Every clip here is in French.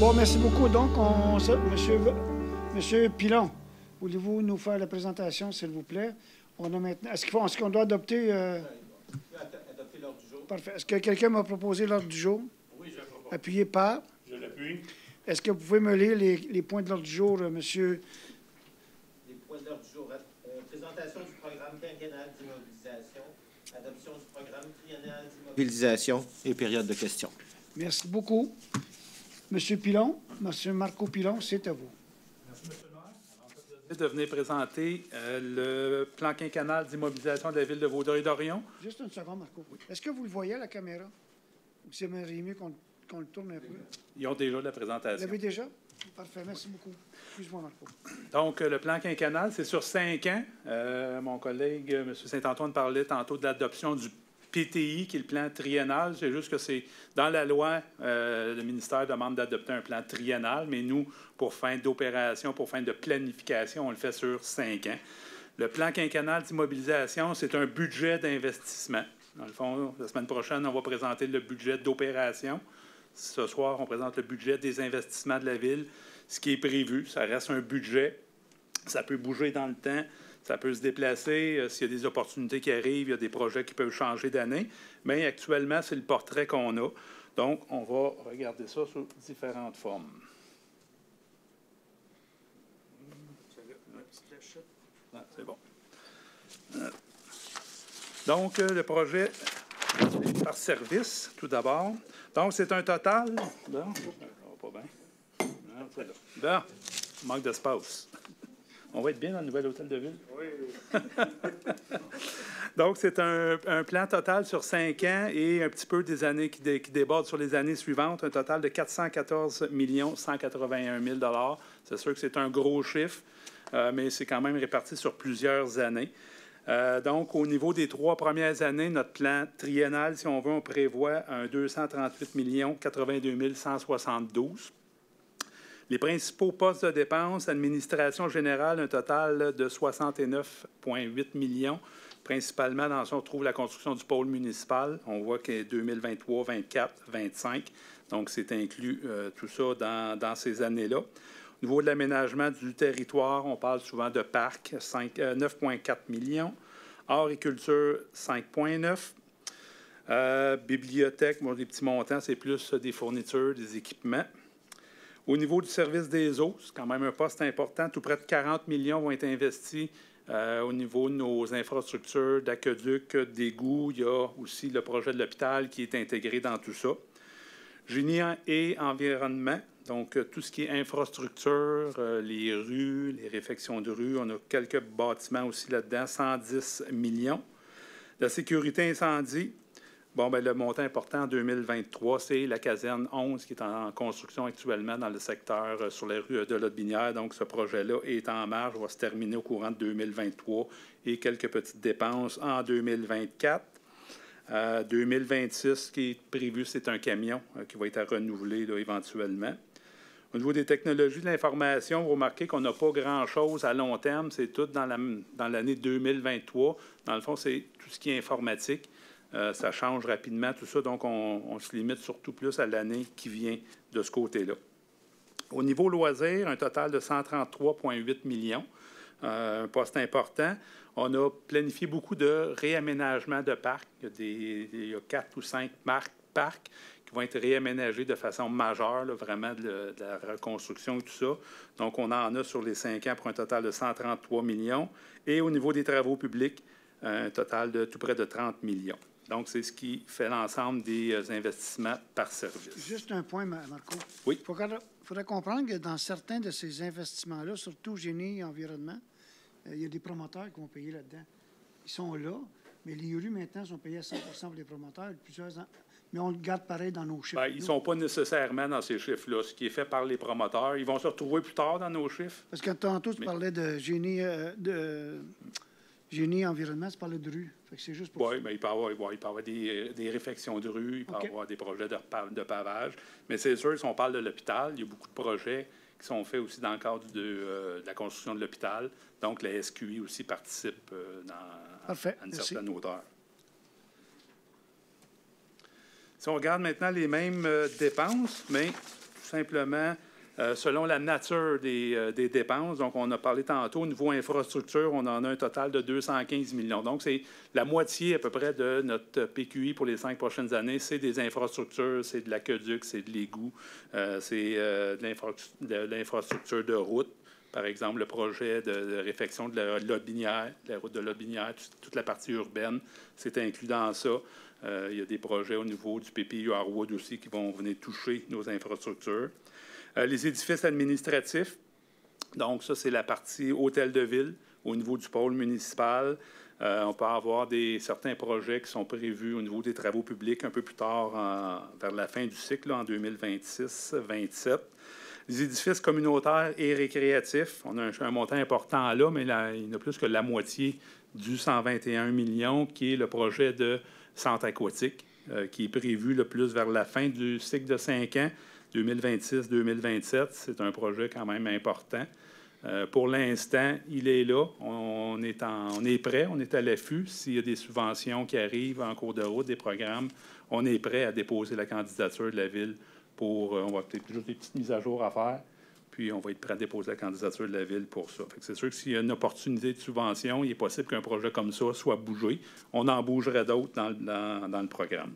Bon, merci beaucoup. Donc, Monsieur Pilon, voulez-vous nous faire la présentation, s'il vous plaît? On a maintenant. Est-ce qu'on doit adopter? Adopter l'ordre du jour. Parfait. Est-ce que quelqu'un m'a proposé l'ordre du jour? Oui, je propose. Appuyé par? Je l'appuie. Est-ce que vous pouvez me lire les points de l'ordre du jour, monsieur? Les points de l'ordre du jour. Présentation du programme quinquennal d'immobilisation, adoption du programme triennal d'immobilisation et période de questions. Merci beaucoup. Monsieur Pilon, monsieur Marco Pilon, c'est à vous. Merci, M. le maire. De venir présenter le plan quinquennal d'immobilisation de la ville de Vaudreuil-Dorion. Juste une seconde, Marco. Oui. Est-ce que vous le voyez à la caméra? Ou c'est mieux qu'on le tourne un peu? Ils ont déjà la présentation. Vous l'avez déjà? Parfait, merci beaucoup. Excuse-moi, Marco. Donc, le plan quinquennal, c'est sur 5 ans. Mon collègue, M. Saint-Antoine, parlait tantôt de l'adoption du PTI, qui est le plan triennal. C'est juste que c'est dans la loi, le ministère demande d'adopter un plan triennal, mais nous, pour fin d'opération, pour fin de planification, on le fait sur 5 ans. Le plan quinquennal d'immobilisation, c'est un budget d'investissement. Dans le fond, la semaine prochaine, on va présenter le budget d'opération. Ce soir, on présente le budget des investissements de la ville. Ce qui est prévu, ça reste un budget. Ça peut bouger dans le temps. Ça peut se déplacer. S'il y a des opportunités qui arrivent, il y a des projets qui peuvent changer d'année. Mais actuellement, c'est le portrait qu'on a. Donc, on va regarder ça sous différentes formes. C'est bon. Donc, le projet par service, tout d'abord. Donc, c'est un total. Bon, pas bien. Non, c'est là. Bon, manque d'espace. On va être bien dans le nouvel hôtel de ville? Oui. Donc, c'est un plan total sur 5 ans et un petit peu des années qui débordent sur les années suivantes. Un total de 414 181 000 $. C'est sûr que c'est un gros chiffre, mais c'est quand même réparti sur plusieurs années. Donc, au niveau des 3 premières années, notre plan triennal, si on veut, on prévoit un 238 82 172. Les principaux postes de dépenses, administration générale, un total de 69,8 millions. Principalement, dans ça, on trouve la construction du pôle municipal. On voit qu'il est 2023, 24, 25. Donc, c'est inclus tout ça dans ces années-là. Au niveau de l'aménagement du territoire, on parle souvent de parcs, 9,4 millions. Horticulture, 5,9. Bibliothèque, bon, des petits montants, c'est plus des fournitures, des équipements. Au niveau du service des eaux, c'est quand même un poste important. Tout près de 40 millions vont être investis au niveau de nos infrastructures d'aqueduc, d'égouts. Il y a aussi le projet de l'hôpital qui est intégré dans tout ça. Génie et environnement, donc tout ce qui est infrastructure, les rues, les réfections de rues. On a quelques bâtiments aussi là-dedans, 110 millions. La sécurité incendie. Bon, bien, le montant important en 2023, c'est la caserne 11 qui est en construction actuellement dans le secteur sur la rue de Lotbinière. Donc, ce projet-là est en marche, va se terminer au courant de 2023 et quelques petites dépenses en 2024. 2026, ce qui est prévu, c'est un camion qui va être à renouveler là, éventuellement. Au niveau des technologies de l'information, vous remarquez qu'on n'a pas grand-chose à long terme. C'est tout dans l'année 2023. Dans le fond, c'est tout ce qui est informatique. Ça change rapidement, tout ça. Donc, on se limite surtout plus à l'année qui vient de ce côté-là. Au niveau loisirs, un total de 133,8 millions. Un poste important. On a planifié beaucoup de réaménagements de parcs. Il y a 4 ou 5 parcs qui vont être réaménagés de façon majeure, là, vraiment de la reconstruction et tout ça. Donc, on en a sur les 5 ans pour un total de 133 millions. Et au niveau des travaux publics, un total de tout près de 30 millions. Donc, c'est ce qui fait l'ensemble des investissements par service. Juste un point, Marco. Oui. Il faudrait comprendre que dans certains de ces investissements-là, surtout génie et environnement, il y a des promoteurs qui vont payer là-dedans. Ils sont là, mais les rues, maintenant, sont payés à 100 pour les promoteurs, plusieurs ans. Mais on le garde pareil dans nos chiffres. Bien, ils ne sont pas nécessairement dans ces chiffres-là. Ce qui est fait par les promoteurs, ils vont se retrouver plus tard dans nos chiffres. Parce que tantôt, tu parlais de génie environnement, tu parlais de rue. Fait que c'est juste pour oui, mais il peut y avoir des réfections de rue, il peut y avoir des projets de pavage. Mais c'est sûr, si on parle de l'hôpital, il y a beaucoup de projets qui sont faits aussi dans le cadre de la construction de l'hôpital. Donc, la SQI aussi participe à une certaine hauteur. Si on regarde maintenant les mêmes dépenses, mais tout simplement selon la nature des dépenses. Donc, on a parlé tantôt, au niveau infrastructure, on en a un total de 215 millions. Donc, c'est la moitié à peu près de notre PQI pour les 5 prochaines années. C'est des infrastructures, c'est de l'aqueduc, c'est de l'égout, c'est de l'infrastructure de route. Par exemple, le projet de réfection de la Lotbinière, la route de Lotbinière, toute la partie urbaine, c'est inclus dans ça. Il y a des projets au niveau du PPU Harwood aussi qui vont venir toucher nos infrastructures. Les édifices administratifs, donc ça, c'est la partie hôtel de ville au niveau du pôle municipal. On peut avoir certains projets qui sont prévus au niveau des travaux publics un peu plus tard, vers la fin du cycle, là, en 2026-27. Les édifices communautaires et récréatifs, on a un montant important là, mais là, il y en a plus que la moitié du 121 millions, qui est le projet de centre aquatique, qui est prévu le plus vers la fin du cycle de 5 ans, 2026-2027. C'est un projet quand même important. Pour l'instant, il est là. On est prêt, on est à l'affût. S'il y a des subventions qui arrivent en cours de route, des programmes, on est prêt à déposer la candidature de la Ville pour... on va peut-être juste des petites mises à jour à faire, puis on va être prêt à déposer la candidature de la Ville pour ça. C'est sûr que s'il y a une opportunité de subvention, il est possible qu'un projet comme ça soit bougé. On en bougerait d'autres dans le programme.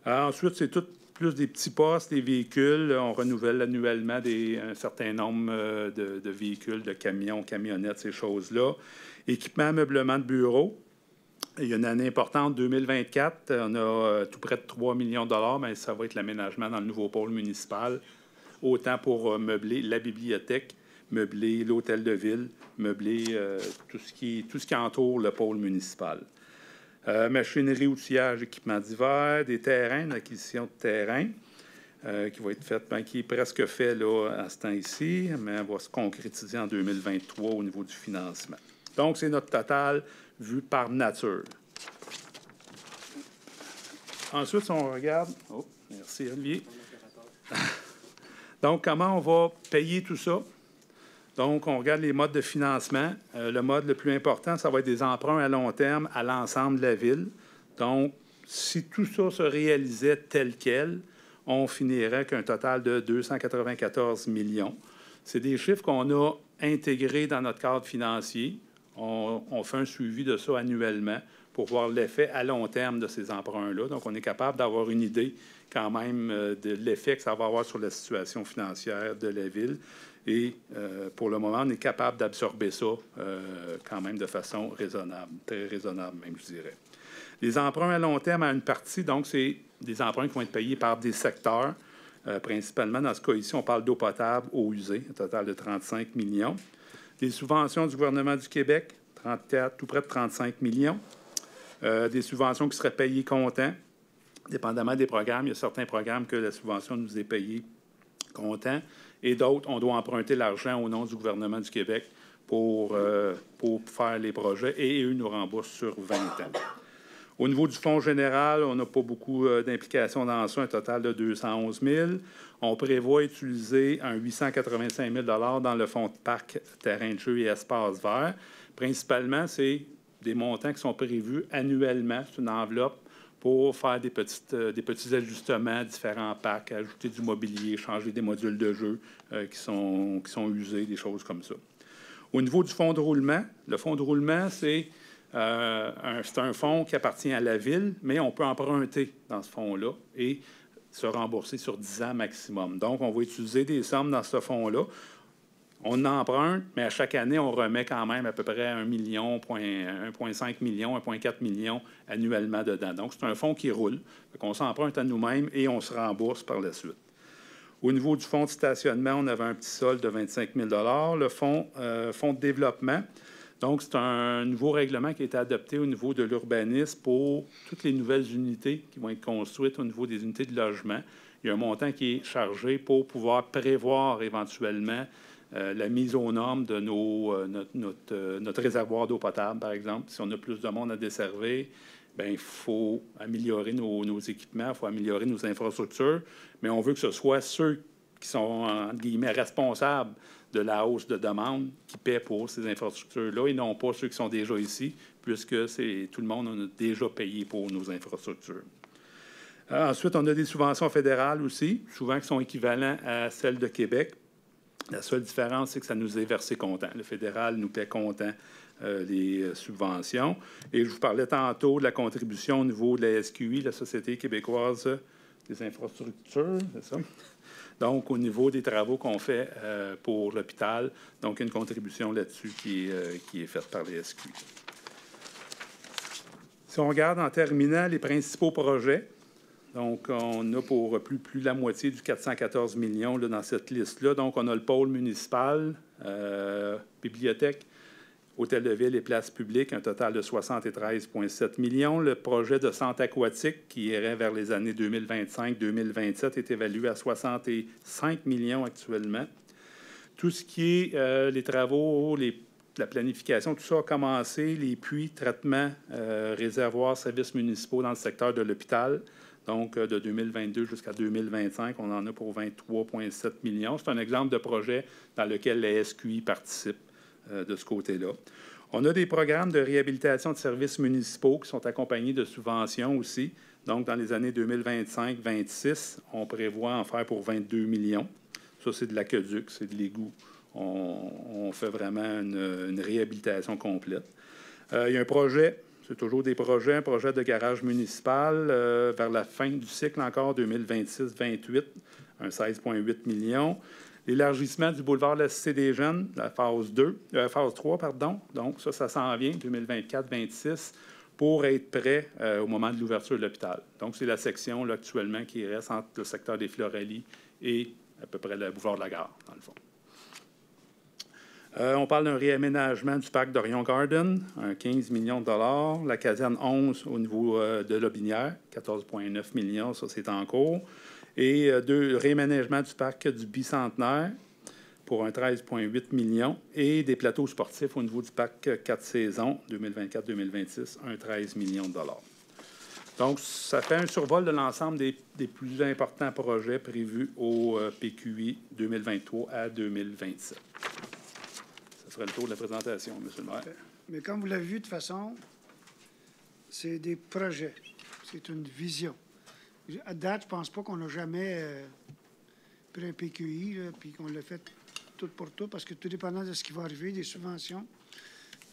Ensuite, c'est tout plus des petits postes, des véhicules. On renouvelle annuellement un certain nombre de véhicules, de camions, camionnettes, ces choses-là. Équipement, meublement de bureau. Il y a une année importante, 2024. On a tout près de 3 millions de dollars, mais ça va être l'aménagement dans le nouveau pôle municipal, autant pour meubler la bibliothèque, meubler l'hôtel de ville, meubler tout ce qui entoure le pôle municipal. Machinerie, outillage, équipements divers, des terrains, l'acquisition de terrain qui va être faite, qui est presque fait là, à ce temps-ci, mais on va se concrétiser en 2023 au niveau du financement. Donc, c'est notre total vu par nature. Ensuite, si on regarde... Oh, merci, Olivier. Donc, comment on va payer tout ça? Donc, on regarde les modes de financement. Le mode le plus important, ça va être des emprunts à long terme à l'ensemble de la Ville. Donc, si tout ça se réalisait tel quel, on finirait avec un total de 294 millions. C'est des chiffres qu'on a intégrés dans notre cadre financier. On fait un suivi de ça annuellement pour voir l'effet à long terme de ces emprunts-là. Donc, on est capable d'avoir une idée quand même de l'effet que ça va avoir sur la situation financière de la Ville. Et pour le moment, on est capable d'absorber ça quand même de façon raisonnable, très raisonnable même, je dirais. Les emprunts à long terme à une partie, donc, c'est des emprunts qui vont être payés par des secteurs. Principalement, dans ce cas ici, on parle d'eau potable, eau usée, un total de 35 millions. Des subventions du gouvernement du Québec, 34, tout près de 35 millions. Des subventions qui seraient payées comptant, dépendamment des programmes. Il y a certains programmes que la subvention nous est payée comptant, et d'autres, on doit emprunter l'argent au nom du gouvernement du Québec pour faire les projets, et eux nous remboursent sur 20 ans. Au niveau du fonds général, on n'a pas beaucoup d'implications dans ça, un total de 211 000. On prévoit utiliser un 885 000 dans le fonds de parc, terrain de jeu et espace vert. Principalement, c'est des montants qui sont prévus annuellement. C'est une enveloppe pour faire des petits ajustements, différents parcs, ajouter du mobilier, changer des modules de jeu qui sont usés, des choses comme ça. Au niveau du fonds de roulement, le fonds de roulement, c'est un fonds qui appartient à la Ville, mais on peut emprunter dans ce fonds-là et se rembourser sur 10 ans maximum. Donc, on va utiliser des sommes dans ce fonds-là. On emprunte, mais à chaque année, on remet quand même à peu près 1,5 million, 1,4 million annuellement dedans. Donc, c'est un fonds qui roule. On s'emprunte à nous-mêmes et on se rembourse par la suite. Au niveau du fonds de stationnement, on avait un petit solde de 25 000 $. Le fonds de développement, donc, c'est un nouveau règlement qui a été adopté au niveau de l'urbanisme pour toutes les nouvelles unités qui vont être construites au niveau des unités de logement. Il y a un montant qui est chargé pour pouvoir prévoir éventuellement la mise aux normes de notre réservoir d'eau potable, par exemple. Si on a plus de monde à desservir, bien, il faut améliorer nos équipements, il faut améliorer nos infrastructures, mais on veut que ce soit ceux qui sont, entre guillemets, responsables de la hausse de demande qui paient pour ces infrastructures-là et non pas ceux qui sont déjà ici, puisque tout le monde a déjà payé pour nos infrastructures. Ensuite, on a des subventions fédérales aussi, souvent qui sont équivalentes à celles de Québec. La seule différence, c'est que ça nous est versé comptant. Le fédéral nous paie comptant les subventions. Et je vous parlais tantôt de la contribution au niveau de la SQI, la Société québécoise des infrastructures, c'est ça? Donc, au niveau des travaux qu'on fait pour l'hôpital, donc une contribution là-dessus qui est faite par les SQI. Si on regarde en terminant les principaux projets, donc on a pour plus de la moitié du 414 millions là, dans cette liste-là. Donc, on a le pôle municipal, bibliothèque, hôtel de ville et places publiques, un total de 73,7 millions. Le projet de centre aquatique, qui irait vers les années 2025-2027, est évalué à 65 millions actuellement. Tout ce qui est les travaux, la planification, tout ça a commencé. Les puits, traitements, réservoirs, services municipaux dans le secteur de l'hôpital. Donc, de 2022 jusqu'à 2025, on en a pour 23,7 millions. C'est un exemple de projet dans lequel la SQI participe de ce côté-là. On a des programmes de réhabilitation de services municipaux qui sont accompagnés de subventions aussi. Donc, dans les années 2025-26, on prévoit en faire pour 22 millions. Ça, c'est de l'aqueduc, c'est de l'égout. On fait vraiment une réhabilitation complète. Il y a un projet, c'est toujours des projets, un projet de garage municipal vers la fin du cycle encore, 2026-28, un 16,8 millions. L'élargissement du boulevard de la Cité des Jeunes, la phase 3, pardon. Donc, ça s'en vient, 2024-26, pour être prêt au moment de l'ouverture de l'hôpital. Donc, c'est la section là, actuellement qui reste entre le secteur des Floralis et à peu près le boulevard de la Gare, dans le fond. On parle d'un réaménagement du parc d'Orion Garden, un 15 millions de dollars. La caserne 11 au niveau de Lobinière, 14,9 millions, ça c'est en cours. Et deux réaménagement du parc du Bicentenaire pour un 13,8 millions. Et des plateaux sportifs au niveau du parc 4 saisons, 2024-2026, un 13 millions de dollars. Donc, ça fait un survol de l'ensemble des plus importants projets prévus au PQI 2023 à 2027. Ça ferait le tour de la présentation, M. le maire. Mais comme vous l'avez vu, de toute façon, c'est des projets. C'est une vision. À date, je ne pense pas qu'on n'a jamais pris un PQI, là, puis qu'on l'a fait tout pour tout, parce que tout dépendant de ce qui va arriver, des subventions,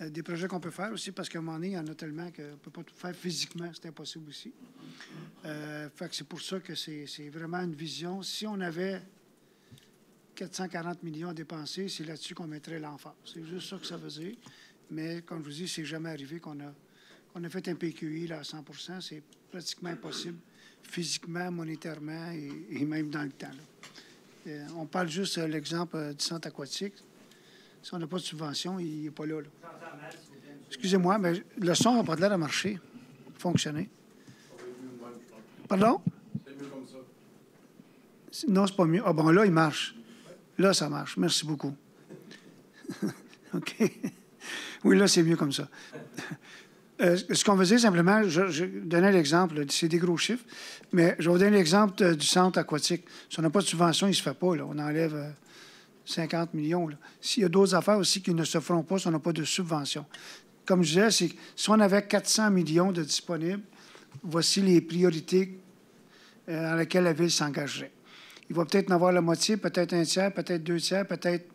des projets qu'on peut faire aussi, parce qu'à un moment donné, il y en a tellement qu'on ne peut pas tout faire physiquement, c'est impossible aussi. Fait que c'est pour ça que c'est vraiment une vision. Si on avait 440 millions à dépenser, c'est là-dessus qu'on mettrait l'emphase. C'est juste ça que ça veut dire. Mais, comme je vous dis, c'est jamais arrivé qu'on a fait un PQI là, à 100 %. C'est pratiquement impossible, physiquement, monétairement et même dans le temps. On parle juste de l'exemple du centre aquatique. Si on n'a pas de subvention, il n'est pas là. Excusez-moi, mais le son n'a pas l'air de marcher, fonctionner. Pardon? C'est mieux comme ça. Non, c'est pas mieux. Ah bon, là, il marche. Là, ça marche. Merci beaucoup. OK. Oui, là, c'est mieux comme ça. Ce qu'on veut dire, simplement, je donnais l'exemple, c'est des gros chiffres, mais je vais vous donner l'exemple du centre aquatique. Si on n'a pas de subvention, il ne se fait pas. Là. On enlève 50 millions. S'il y a d'autres affaires aussi qui ne se feront pas si on n'a pas de subvention. Comme je disais, c'est si on avait 400 millions de disponibles, voici les priorités dans lesquelles la Ville s'engagerait. Il va peut-être en avoir la moitié, peut-être un tiers, peut-être deux tiers, peut-être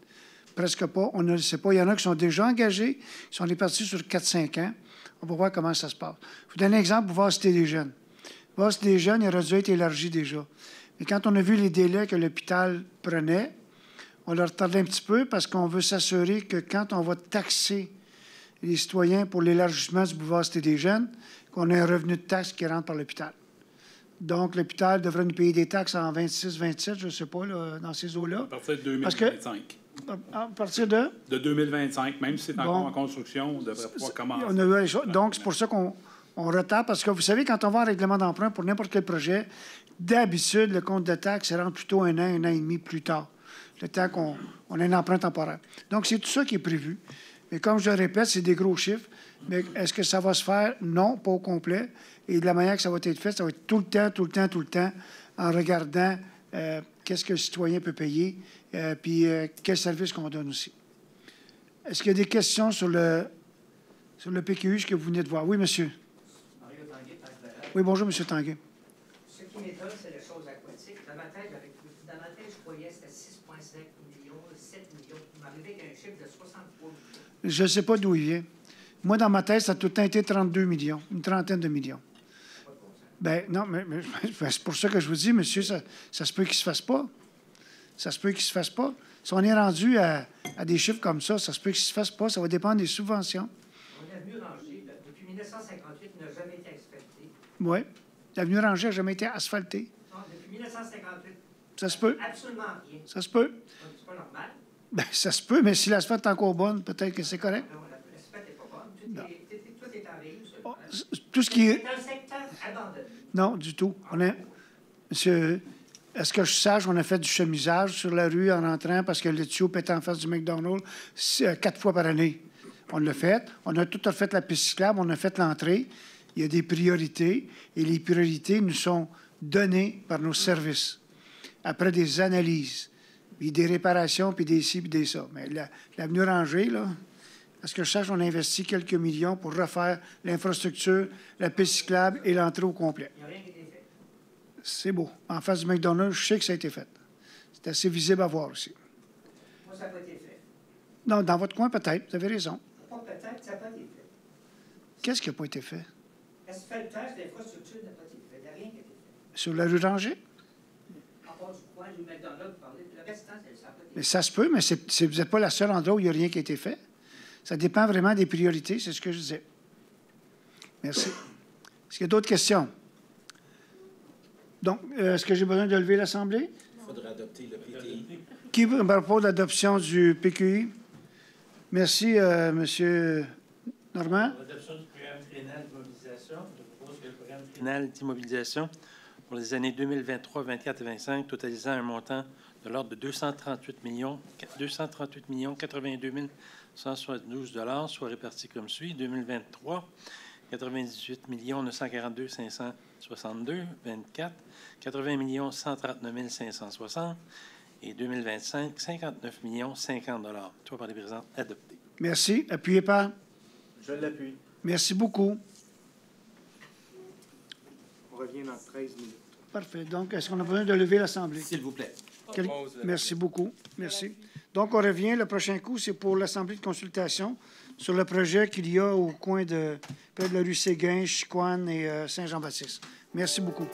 presque pas. On ne le sait pas. Il y en a qui sont déjà engagés, qui sont répartis sur 4-5 ans. On va voir comment ça se passe. Je vous donne un exemple pour voir si c'était des jeunes. Voir si c'était des jeunes, il aurait dû être élargi déjà. Mais quand on a vu les délais que l'hôpital prenait, on l'a retardé un petit peu parce qu'on veut s'assurer que quand on va taxer les citoyens pour l'élargissement du boulevard Cité des Jeunes, qu'on ait un revenu de taxe qui rentre par l'hôpital. Donc, l'hôpital devrait nous payer des taxes en 26, 27, je ne sais pas, là, dans ces eaux-là. À partir de 2025. À partir de? De 2025, même si c'est encore en construction, on devrait pouvoir commencer. On a eu les choses. Donc, c'est pour ça qu'on retarde, parce que vous savez, quand on va en règlement d'emprunt pour n'importe quel projet, d'habitude, le compte de taxe rentre plutôt un an et demi plus tard, le temps qu'on ait un emprunt temporaire. Donc, c'est tout ça qui est prévu. Mais comme je le répète, c'est des gros chiffres. Mais est-ce que ça va se faire? Non, pas au complet. Et de la manière que ça va être fait, ça va être tout le temps, en regardant qu'est-ce que le citoyen peut payer, puis quel service qu'on donne aussi. Est-ce qu'il y a des questions sur le PQU que vous venez de voir? Oui, monsieur. Oui, bonjour, monsieur Tanguay. Je sais que qui m'étonne, c'est les choses aquatiques. Dans ma tête, je croyais que c'était 6,5 millions, 7 millions. Vous m'arrivez avec un chiffre de 63 millions. Je ne sais pas d'où il vient. Moi, dans ma tête, ça a tout le temps été 32 millions, une trentaine de millions. Ben non, mais c'est pour ça que je vous dis, monsieur, ça se peut qu'il ne se fasse pas. Ça se peut qu'il ne se fasse pas. Si on est rendu à des chiffres comme ça se peut qu'il ne se fasse pas. Ça va dépendre des subventions. On a venu ranger. Depuis 1958, il n'a jamais été asphalté. Oui. L'avenue Rangée n'a jamais été asphaltée. Non, depuis 1958. Ça se peut. Absolument rien. Ça se peut. C'est pas normal. Ben, ça se peut, mais si l'asphalte est encore bonne, peut-être que c'est correct. Non, l'asphalte n'est pas bonne. Tout est en règle. Oh, tout ce qui est... C'est un secteur abandonné. Non, du tout. Monsieur, est-ce que je sache, on a fait du chemisage sur la rue en rentrant parce que le tuyau pétait en face du McDonald's 4 fois par année. On l'a fait. On a tout refait la piste cyclable, on a fait l'entrée. Il y a des priorités et les priorités nous sont données par nos services après des analyses, puis des réparations, puis des ci, puis des ça. Mais l'avenue Rangée, là, est-ce que je sache, on a investi quelques millions pour refaire l'infrastructure, la piste cyclable et l'entrée au complet. Il n'y a rien qui a été fait. C'est beau. En face du McDonald's, je sais que ça a été fait. C'est assez visible à voir aussi. Moi, ça n'a pas été fait. Non, dans votre coin, peut-être. Vous avez raison. Pas peut-être, ça n'a pas été fait. Qu'est-ce qui n'a pas été fait? L'asphaltage de l'infrastructure n'a pas été fait. Il n'y a rien qui a été fait. Sur la rue Rangée? À part du coin du McDonald's, vous parlez. Le restant, ça n'a pas été Mais fait. ça se peut, mais vous n'êtes pas la seule endroit où il n'y a rien qui a été fait. Ça dépend vraiment des priorités, c'est ce que je disais. Merci. Est-ce qu'il y a d'autres questions? Donc, est-ce que j'ai besoin de lever l'Assemblée? Il faudra adopter le PTI. Qui me propose l'adoption du PQI? Merci, M. Normand. L'adoption du programme triennal d'immobilisation. Je propose que le programme triennal d'immobilisation pour les années 2023, 2024 et 2025, totalisant un montant de l'ordre de 238 82 172 $, soit réparti comme suit. 2023, 98 942 562, 24, 80 139 560 et 2025, 59 050 $, soit par les présents adoptés. Merci. Appuyé par? Je l'appuie. Merci beaucoup. On revient dans 13 minutes. Parfait. Donc, est-ce qu'on a besoin de lever l'Assemblée? S'il vous plaît. Merci beaucoup. Merci. Donc, on revient. Le prochain coup, c'est pour l'Assemblée de consultation sur le projet qu'il y a au coin de près de la rue Séguin, Chicoine et Saint-Jean-Baptiste. Merci beaucoup.